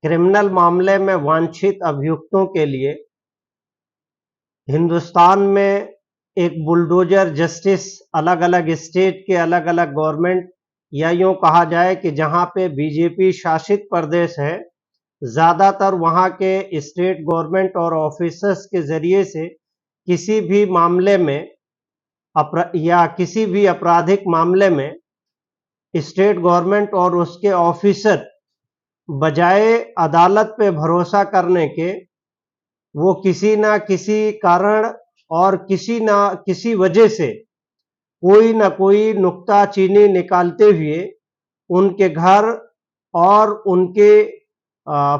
Criminal मामले में वांछित अभियुक्तों के लिए हिंदुस्तान में एक बुलडोजर जस्टिस अलग अलग स्टेट के अलग अलग गवर्नमेंट या यूं कहा जाए कि जहां पे बीजेपी शासित प्रदेश है, ज्यादातर वहां के स्टेट गवर्नमेंट और ऑफिसर्स के जरिए से किसी भी मामले में या किसी भी आपराधिक मामले में स्टेट गवर्नमेंट और उसके ऑफिसर बजाय अदालत पे भरोसा करने के वो किसी ना किसी कारण और किसी ना किसी वजह से कोई ना कोई नुक्ताचीनी निकालते हुए उनके घर और उनके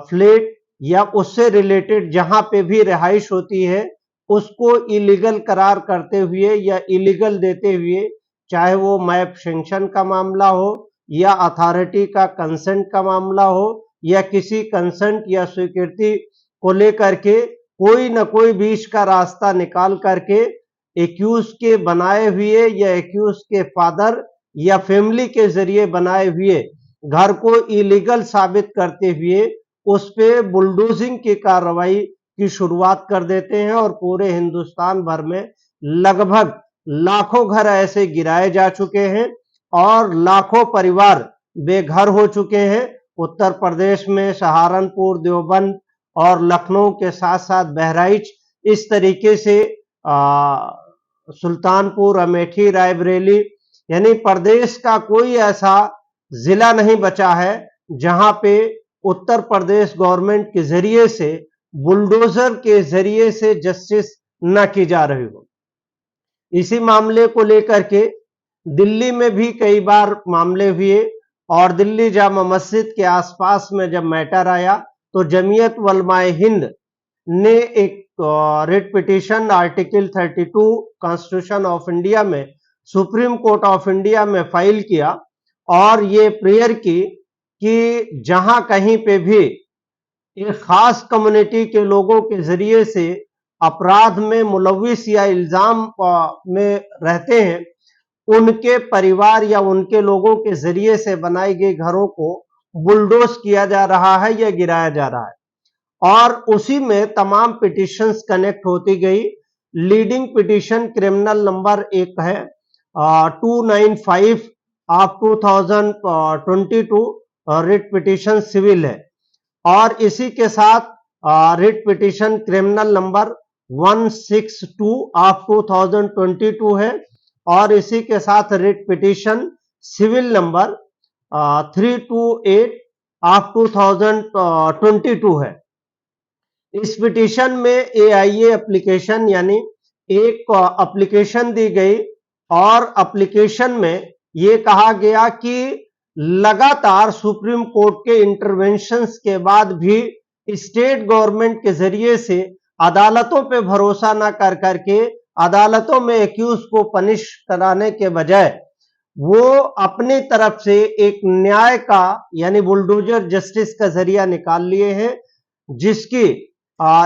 फ्लैट या उससे रिलेटेड जहां पे भी रिहाइश होती है उसको इलीगल करार करते हुए या इलीगल देते हुए, चाहे वो मैप सैंक्शन का मामला हो या अथॉरिटी का कंसेंट का मामला हो या किसी कंसेंट या स्वीकृति को लेकर के कोई न कोई बीच का रास्ता निकाल करके एक्यूज के बनाए हुए या एक्यूज के फादर या फैमिली के जरिए बनाए हुए घर को इलीगल साबित करते हुए उस पे बुलडोजिंग की कार्रवाई की शुरुआत कर देते हैं और पूरे हिंदुस्तान भर में लगभग लाखों घर ऐसे गिराए जा चुके हैं और लाखों परिवार बेघर हो चुके हैं। उत्तर प्रदेश में सहारनपुर, देवबंद और लखनऊ के साथ साथ बहराइच, इस तरीके से सुल्तानपुर, अमेठी, रायबरेली, यानी प्रदेश का कोई ऐसा जिला नहीं बचा है जहां पे उत्तर प्रदेश गवर्नमेंट के जरिए से बुलडोजर के जरिए से जस्टिस न की जा रही हो। इसी मामले को लेकर के दिल्ली में भी कई बार मामले हुए और दिल्ली जामा मस्जिद के आसपास में जब मैटर आया तो जमीयत उलमाए हिंद ने एक writ petition article 32 constitution of India में सुप्रीम कोर्ट ऑफ इंडिया में फाइल किया और ये प्रेयर की कि जहां कहीं पे भी एक खास कम्युनिटी के लोगों के जरिए से अपराध में मुलविस या इल्जाम में रहते हैं, उनके परिवार या उनके लोगों के जरिए से बनाई गई घरों को बुलडोज किया जा रहा है या गिराया जा रहा है। और उसी में तमाम पिटिशंस कनेक्ट होती गई। लीडिंग पिटिशन क्रिमिनल नंबर एक है 295 ऑफ 2022 रिट पिटिशन सिविल है और इसी के साथ writ petition criminal number 162 of 2022 है और इसी के साथ writ petition civil number 328 of 2022 है। इस पिटीशन में एआईए एप्लीकेशन यानी एक एप्लीकेशन दी गई और एप्लीकेशन में यह कहा गया कि लगातार सुप्रीम कोर्ट के इंटरवेंशंस के बाद भी स्टेट गवर्नमेंट के जरिए से अदालतों पे भरोसा ना कर करके अदालतों में एक्यूज को पनिश कराने के बजाय वो अपनी तरफ से एक न्याय का यानी बुलडोजर जस्टिस का जरिया निकाल लिए हैं,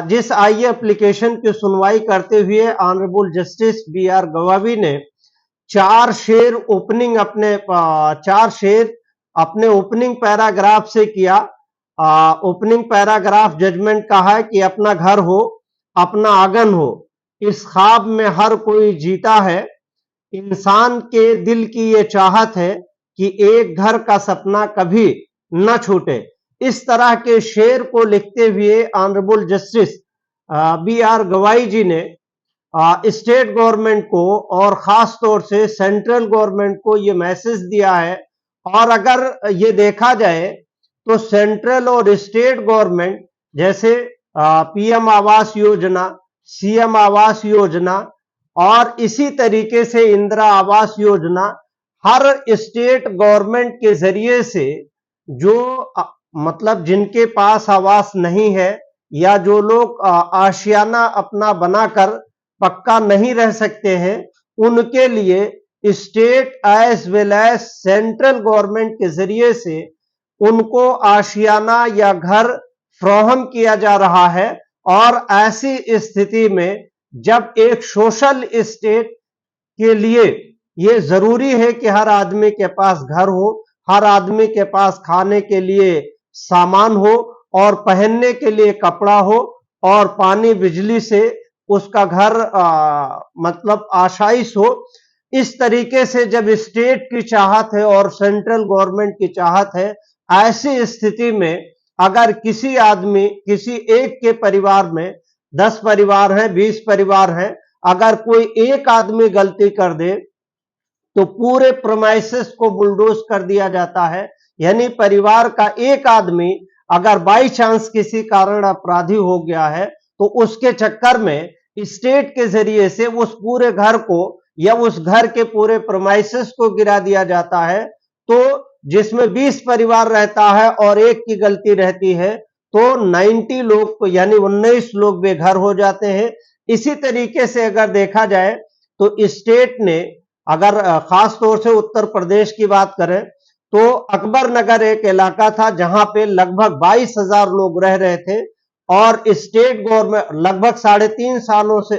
जिस आई एप्लीकेशन की सुनवाई करते हुए ऑनरेबल जस्टिस बी.आर. गवावी ने चार शेर अपने ओपनिंग पैराग्राफ से किया। ओपनिंग पैराग्राफ जजमेंट का है कि अपना घर हो, अपना आंगन हो, इस ख्वाब में हर कोई जीता है, इंसान के दिल की ये चाहत है कि एक घर का सपना कभी न छूटे। इस तरह के शेर को लिखते हुए ऑनरेबल जस्टिस बी.आर. गवाई जी ने स्टेट गवर्नमेंट को और खास तौर से सेंट्रल गवर्नमेंट को ये मैसेज दिया है। और अगर ये देखा जाए तो सेंट्रल और स्टेट गवर्नमेंट जैसे पीएम आवास योजना, सीएम आवास योजना और इसी तरीके से इंदिरा आवास योजना, हर स्टेट गवर्नमेंट के जरिए से जो मतलब जिनके पास आवास नहीं है या जो लोग आशियाना अपना बनाकर पक्का नहीं रह सकते हैं, उनके लिए state as well as central government के जरिए से उनको आशियाना या घर फ्राहम किया जा रहा है। और ऐसी स्थिति में जब एक सोशल स्टेट के लिए यह जरूरी है कि हर आदमी के पास घर हो, हर आदमी के पास खाने के लिए सामान हो और पहनने के लिए कपड़ा हो और पानी बिजली से उसका घर मतलब आशाइश हो। इस तरीके से जब स्टेट की चाहत है और सेंट्रल गवर्नमेंट की चाहत है, ऐसी स्थिति में अगर किसी आदमी किसी एक के परिवार में 10 परिवार हैं, 20 परिवार हैं, अगर कोई एक आदमी गलती कर दे तो पूरे प्रोमाइसेस को बुलडोज कर दिया जाता है। यानी परिवार का एक आदमी अगर बाई चांस किसी कारण अपराधी हो गया है तो उसके चक्कर में स्टेट के जरिए से उस पूरे घर को या उस घर के पूरे प्रोमाइसेस को गिरा दिया जाता है। तो जिसमें 20 परिवार रहता है और एक की गलती रहती है तो 90 लोग यानी 19 लोग बेघर हो जाते हैं। इसी तरीके से अगर देखा जाए तो स्टेट ने अगर खास तौर से उत्तर प्रदेश की बात करें तो अकबर नगर एक इलाका था जहां पे लगभग 22,000 लोग रह रहे थे और स्टेट गवर्नमेंट लगभग 350 सालों से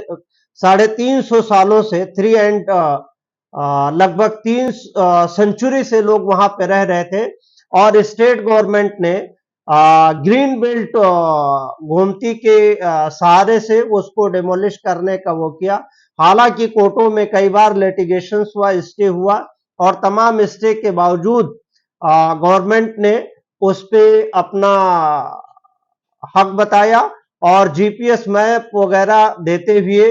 लगभग 3 सेंचुरी से लोग वहां पे रह रहे थे और स्टेट गवर्नमेंट ने ग्रीन बेल्ट गोमती के सहारे से उसको डिमोलिश करने का वो किया। हालांकि कोर्टों में कई बार लिटिगेशन हुआ, स्टे हुआ और तमाम स्टे के बावजूद गवर्नमेंट ने उस पे अपना हक बताया और जीपीएस मैप वगैरह देते हुए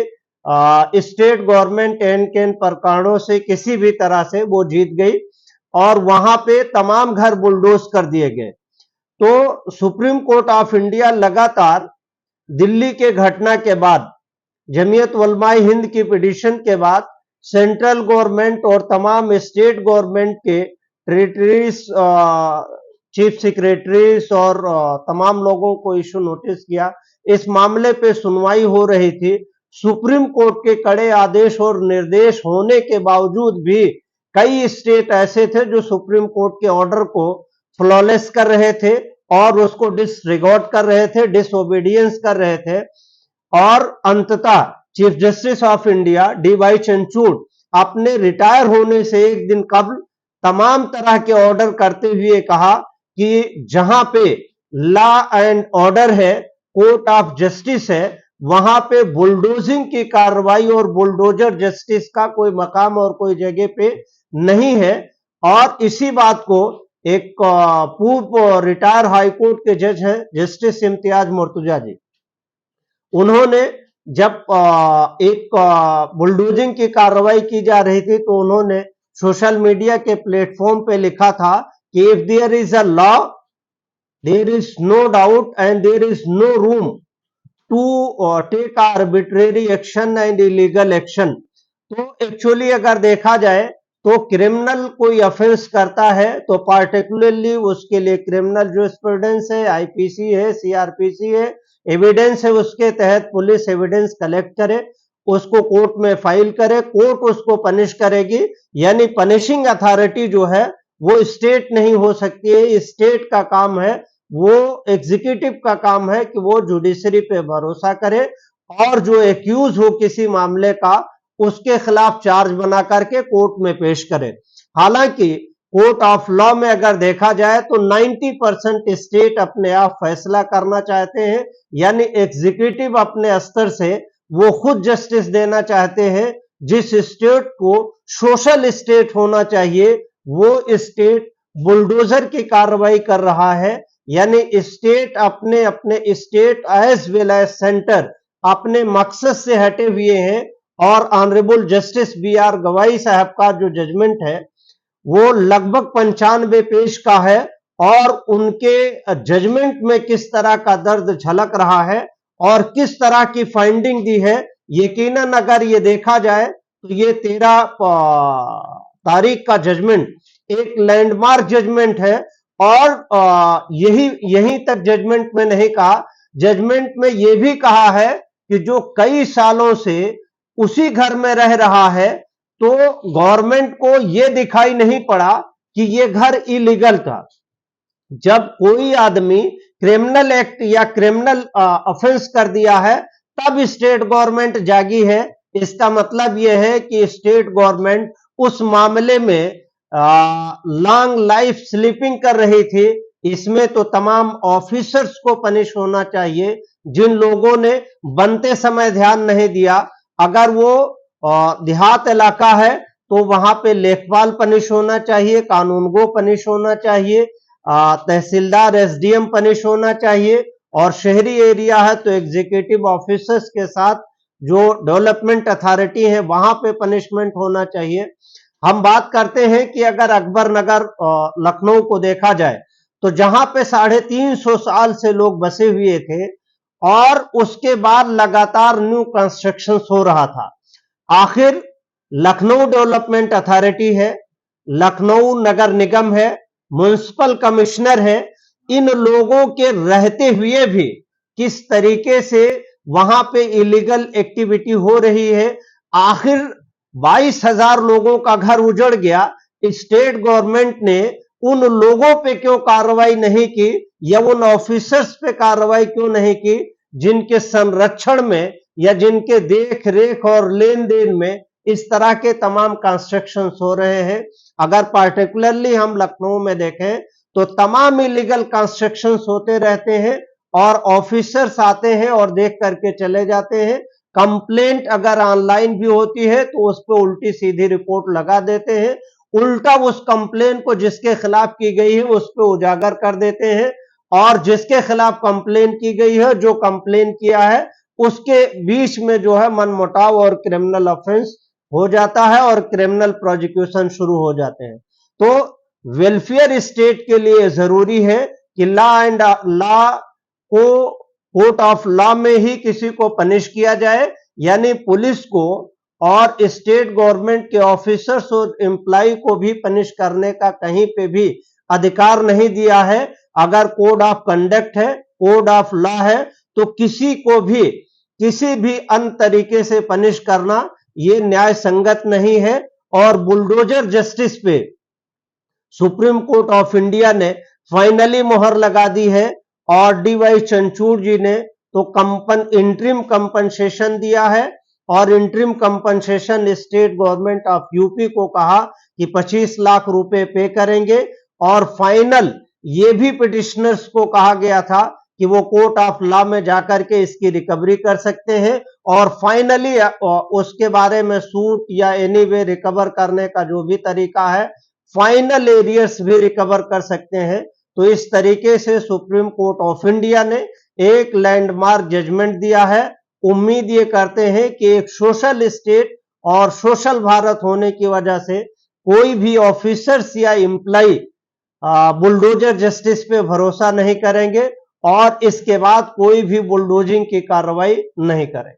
स्टेट गवर्नमेंट एन केन प्रकरणों से किसी भी तरह से वो जीत गई और वहां पे तमाम घर बुलडोज कर दिए गए। तो सुप्रीम कोर्ट ऑफ इंडिया लगातार दिल्ली के घटना के बाद, जमीयत उलमाए हिंद की पिटीशन के बाद सेंट्रल गवर्नमेंट और तमाम स्टेट गवर्नमेंट के टेरिटरीज चीफ सेक्रेटरीज और तमाम लोगों को इशू नोटिस किया। इस मामले पे सुनवाई हो रही थी। सुप्रीम कोर्ट के कड़े आदेश और निर्देश होने के बावजूद भी कई स्टेट ऐसे थे जो सुप्रीम कोर्ट के ऑर्डर को फ्लॉलेस कर रहे थे और उसको डिसरिगार्ड कर रहे थे, डिसओबीडियंस कर रहे थे और अंततः chief justice of India D.Y.. Chandrachud अपने रिटायर होने से एक दिन कबल तमाम तरह के ऑर्डर करते हुए कहा कि जहां पे लॉ एंड ऑर्डर है, कोर्ट ऑफ जस्टिस है, वहां पे बुलडोजिंग की कार्रवाई और बुलडोजर जस्टिस का कोई मकाम और कोई जगह पे नहीं है। और इसी बात को एक पूर्व रिटायर हाईकोर्ट के जज हैं जस्टिस इम्तियाज मुर्तजा जी, उन्होंने जब एक बुलडोजिंग की कार्रवाई की जा रही थी तो उन्होंने सोशल मीडिया के प्लेटफॉर्म पे लिखा था कि if there is a law there is no doubt and there is no room to take arbitrary action and illegal action. तो एक्चुअली अगर देखा जाए तो क्रिमिनल कोई ऑफेंस करता है तो पार्टिकुलरली उसके लिए क्रिमिनल जूरिस्प्रूडेंस है, आईपीसी है, सीआरपीसी है, एविडेंस है, उसके तहत पुलिस एविडेंस कलेक्ट करे, उसको कोर्ट में फाइल करे, कोर्ट उसको पनिश करेगी। यानी पनिशिंग अथॉरिटी जो है वो स्टेट नहीं हो सकती है, स्टेट का काम है, वो एग्जीक्यूटिव का काम है कि वो जुडिशरी पे भरोसा करे और जो एक्यूज हो किसी मामले का उसके खिलाफ चार्ज बना करके कोर्ट में पेश करे। हालांकि कोर्ट ऑफ लॉ में अगर देखा जाए तो 90% स्टेट अपने आप फैसला करना चाहते हैं, यानी एग्जीक्यूटिव अपने स्तर से वो खुद जस्टिस देना चाहते हैं। जिस स्टेट को सोशल स्टेट होना चाहिए वो स्टेट बुलडोजर की कार्रवाई कर रहा है। यानी स्टेट अपने अपने state as well as centre अपने मकसद से हटे हुए हैं और ऑनरेबल जस्टिस बी.आर. गवाई साहब का जो जजमेंट है वो लगभग 95 पेज का है और उनके जजमेंट में किस तरह का दर्द झलक रहा है और किस तरह की फाइंडिंग दी है, यकीनन अगर ये देखा जाए तो ये 13 तारीख का जजमेंट एक लैंडमार्क जजमेंट है। और यहीं तक जजमेंट में नहीं कहा, जजमेंट में यह भी कहा है कि जो कई सालों से उसी घर में रह रहा है तो गवर्नमेंट को यह दिखाई नहीं पड़ा कि यह घर इलीगल था। जब कोई आदमी क्रिमिनल एक्ट या क्रिमिनल ऑफेंस कर दिया है तब स्टेट गवर्नमेंट जागी है। इसका मतलब यह है कि स्टेट गवर्नमेंट उस मामले में लॉन्ग लाइफ स्लीपिंग कर रही थी इसमें तो तमाम ऑफिसर्स को पनिश होना चाहिए जिन लोगों ने बनते समय ध्यान नहीं दिया। अगर वो देहात इलाका है तो वहां पे लेखपाल पनिश होना चाहिए, कानूनगो पनिश होना चाहिए, तहसीलदार एसडीएम पनिश होना चाहिए, और शहरी एरिया है तो एग्जीक्यूटिव ऑफिसर्स के साथ जो डेवलपमेंट अथॉरिटी है वहां पे पनिशमेंट होना चाहिए। हम बात करते हैं कि अगर अकबर नगर लखनऊ को देखा जाए तो जहां पे 350 साल से लोग बसे हुए थे और उसके बाद लगातार न्यू कंस्ट्रक्शन हो रहा था। आखिर लखनऊ डेवलपमेंट अथॉरिटी है, लखनऊ नगर निगम है, म्युनिसिपल कमिश्नर है, इन लोगों के रहते हुए भी किस तरीके से वहां पे इलीगल एक्टिविटी हो रही है। आखिर 22,000 लोगों का घर उजड़ गया, स्टेट गवर्नमेंट ने उन लोगों पे क्यों कार्रवाई नहीं की या उन ऑफिसर्स पे कार्रवाई क्यों नहीं की जिनके संरक्षण में या जिनके देख रेख और लेन देन में इस तरह के तमाम कंस्ट्रक्शन हो रहे हैं। अगर पार्टिकुलरली हम लखनऊ में देखें तो तमाम इलीगल कंस्ट्रक्शन होते रहते हैं और ऑफिसर्स आते हैं और देख करके चले जाते हैं। कंप्लेंट अगर ऑनलाइन भी होती है तो उस पर उल्टी सीधी रिपोर्ट लगा देते हैं, उल्टा उस कंप्लेंट को जिसके खिलाफ की गई है उस पर उजागर कर देते हैं, और जिसके खिलाफ कंप्लेंट की गई है, जो कंप्लेंट किया है, उसके बीच में जो है मनमुटाव और क्रिमिनल ऑफेंस हो जाता है और क्रिमिनल प्रोसिक्यूशन शुरू हो जाते हैं। तो वेलफेयर स्टेट के लिए जरूरी है कि लॉ को कोर्ट ऑफ लॉ में ही किसी को पनिश किया जाए, यानी पुलिस को और स्टेट गवर्नमेंट के ऑफिसर्स और एम्प्लॉय को भी पनिश करने का कहीं पे भी अधिकार नहीं दिया है। अगर कोड ऑफ कंडक्ट है, कोड ऑफ लॉ है, तो किसी को भी किसी भी अन्य तरीके से पनिश करना ये न्याय संगत नहीं है। और बुलडोजर जस्टिस पे सुप्रीम कोर्ट ऑफ इंडिया ने फाइनली मोहर लगा दी है और डी.वाई. चंद्रचूड़ जी ने तो इंटरिम कंपनसेशन दिया है और interim compensation state government of UP को कहा कि 25 लाख रुपए पे करेंगे, और फाइनल ये भी पिटिशनर्स को कहा गया था कि वो कोर्ट ऑफ लॉ में जाकर के इसकी रिकवरी कर सकते हैं और फाइनली उसके बारे में सूट या एनीवे रिकवर करने का जो भी तरीका है, फाइनल एरियर्स भी रिकवर कर सकते हैं। तो इस तरीके से सुप्रीम कोर्ट ऑफ इंडिया ने एक लैंडमार्क जजमेंट दिया है। उम्मीद ये करते हैं कि एक सोशल स्टेट और सोशल भारत होने की वजह से कोई भी ऑफिसर्स या एम्प्लॉय बुलडोजर जस्टिस पे भरोसा नहीं करेंगे और इसके बाद कोई भी बुलडोजिंग की कार्रवाई नहीं करें।